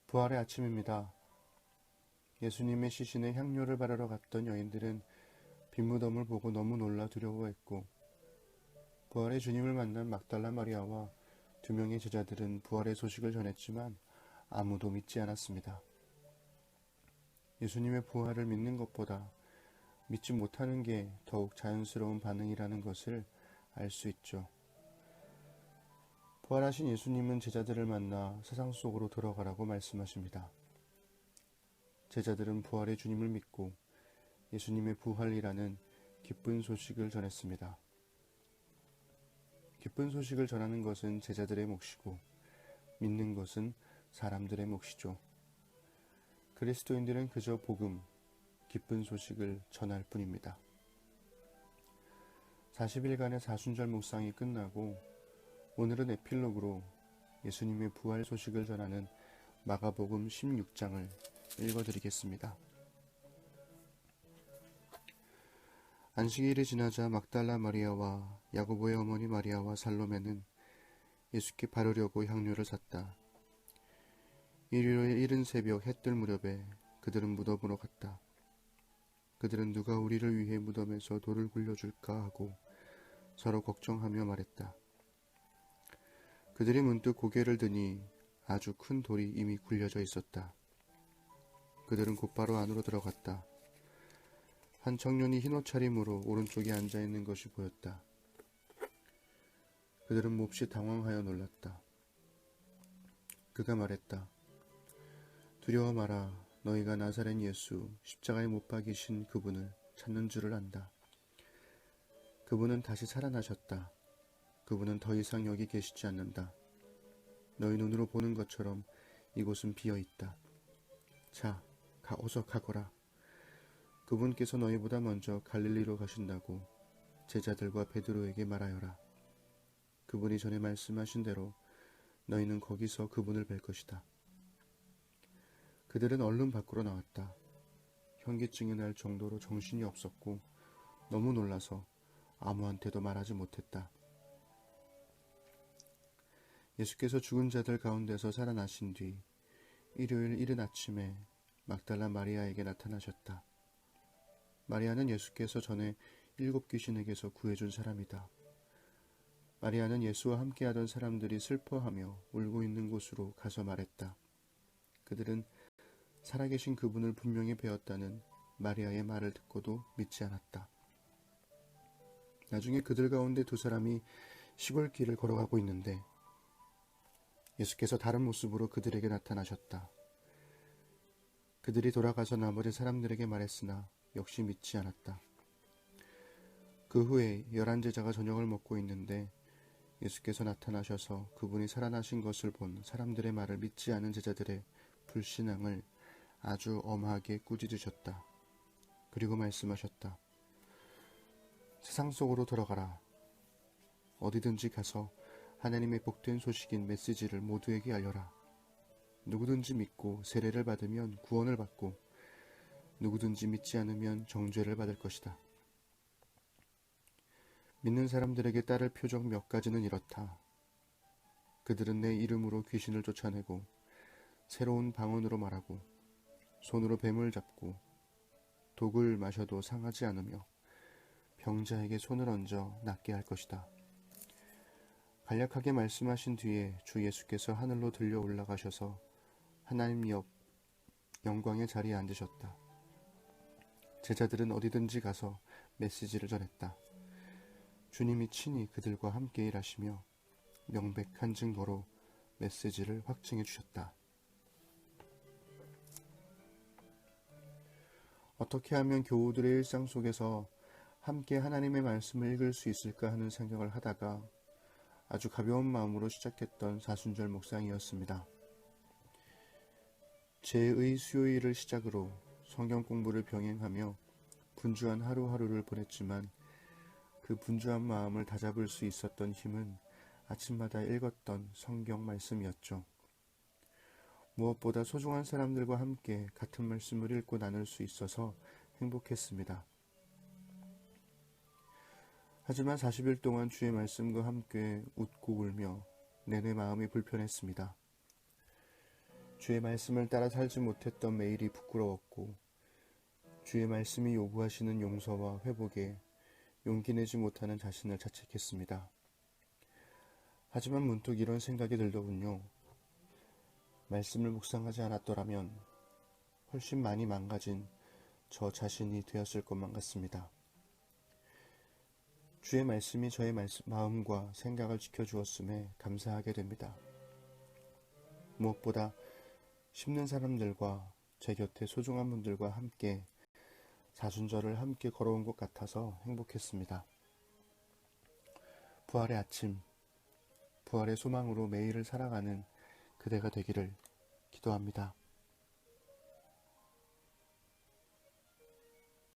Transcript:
부활의 아침입니다. 예수님의 시신에 향료를 바르러 갔던 여인들은 빈무덤을 보고 너무 놀라 두려워했고, 부활의 주님을 만난 막달라 마리아와 2명의 제자들은 부활의 소식을 전했지만 아무도 믿지 않았습니다. 예수님의 부활을 믿는 것보다 믿지 못하는 게 더욱 자연스러운 반응이라는 것을 알 수 있죠. 부활하신 예수님은 제자들을 만나 세상 속으로 들어가라고 말씀하십니다. 제자들은 부활의 주님을 믿고 예수님의 부활이라는 기쁜 소식을 전했습니다. 기쁜 소식을 전하는 것은 제자들의 몫이고 믿는 것은 사람들의 몫이죠. 그리스도인들은 그저 복음, 기쁜 소식을 전할 뿐입니다. 40일간의 사순절 묵상이 끝나고 오늘은 에필로그로 예수님의 부활 소식을 전하는 마가복음 16장을 읽어드리겠습니다. 안식일이 지나자 막달라 마리아와 야고보의 어머니 마리아와 살로메는 예수께 바르려고 향료를 샀다. 일요일 이른 새벽 해 뜰 무렵에 그들은 무덤으로 갔다. 그들은 누가 우리를 위해 무덤에서 돌을 굴려줄까 하고 서로 걱정하며 말했다. 그들이 문득 고개를 드니 아주 큰 돌이 이미 굴려져 있었다. 그들은 곧바로 안으로 들어갔다. 한 청년이 흰 옷차림으로 오른쪽에 앉아있는 것이 보였다. 그들은 몹시 당황하여 놀랐다. 그가 말했다. 두려워 마라. 너희가 나사렛 예수 십자가에 못 박이신 그분을 찾는 줄을 안다. 그분은 다시 살아나셨다. 그분은 더 이상 여기 계시지 않는다. 너희 눈으로 보는 것처럼 이곳은 비어있다. 자, 어서 가거라. 그분께서 너희보다 먼저 갈릴리로 가신다고 제자들과 베드로에게 말하여라. 그분이 전에 말씀하신 대로 너희는 거기서 그분을 뵐 것이다. 그들은 얼른 밖으로 나왔다. 현기증이 날 정도로 정신이 없었고 너무 놀라서 아무한테도 말하지 못했다. 예수께서 죽은 자들 가운데서 살아나신 뒤 일요일 이른 아침에 막달라 마리아에게 나타나셨다. 마리아는 예수께서 전에 7 귀신에게서 구해준 사람이다. 마리아는 예수와 함께하던 사람들이 슬퍼하며 울고 있는 곳으로 가서 말했다. 그들은 살아계신 그분을 분명히 배웠다는 마리아의 말을 듣고도 믿지 않았다. 나중에 그들 가운데 2 사람이 시골길을 걸어가고 있는데 예수께서 다른 모습으로 그들에게 나타나셨다. 그들이 돌아가서 나머지 사람들에게 말했으나 역시 믿지 않았다. 그 후에 11제자가 저녁을 먹고 있는데 예수께서 나타나셔서 그분이 살아나신 것을 본 사람들의 말을 믿지 않은 제자들의 불신앙을 아주 엄하게 꾸짖으셨다. 그리고 말씀하셨다. 세상 속으로 들어가라. 어디든지 가서 하나님의 복된 소식인 메시지를 모두에게 알려라. 누구든지 믿고 세례를 받으면 구원을 받고 누구든지 믿지 않으면 정죄를 받을 것이다. 믿는 사람들에게 따를 표적 몇 가지는 이렇다. 그들은 내 이름으로 귀신을 쫓아내고 새로운 방언으로 말하고 손으로 뱀을 잡고 독을 마셔도 상하지 않으며 병자에게 손을 얹어 낫게 할 것이다. 간략하게 말씀하신 뒤에 주 예수께서 하늘로 들려 올라가셔서 하나님 옆 영광의 자리에 앉으셨다. 제자들은 어디든지 가서 메시지를 전했다. 주님이 친히 그들과 함께 일하시며 명백한 증거로 메시지를 확증해 주셨다. 어떻게 하면 교우들의 일상 속에서 함께 하나님의 말씀을 읽을 수 있을까 하는 생각을 하다가 아주 가벼운 마음으로 시작했던 사순절 묵상이었습니다. 제2 수요일을 시작으로 성경 공부를 병행하며 분주한 하루하루를 보냈지만 그 분주한 마음을 다잡을 수 있었던 힘은 아침마다 읽었던 성경 말씀이었죠. 무엇보다 소중한 사람들과 함께 같은 말씀을 읽고 나눌 수 있어서 행복했습니다. 하지만 40일 동안 주의 말씀과 함께 웃고 울며 내내 마음이 불편했습니다. 주의 말씀을 따라 살지 못했던 매일이 부끄러웠고 주의 말씀이 요구하시는 용서와 회복에 용기 내지 못하는 자신을 자책했습니다. 하지만 문득 이런 생각이 들더군요. 말씀을 묵상하지 않았더라면 훨씬 많이 망가진 저 자신이 되었을 것만 같습니다. 주의 말씀이 저의 마음과 생각을 지켜주었음에 감사하게 됩니다. 무엇보다 힘든 사람들과 제 곁에 소중한 분들과 함께 사순절을 함께 걸어온 것 같아서 행복했습니다. 부활의 아침, 부활의 소망으로 매일을 살아가는 그대가 되기를 기도합니다.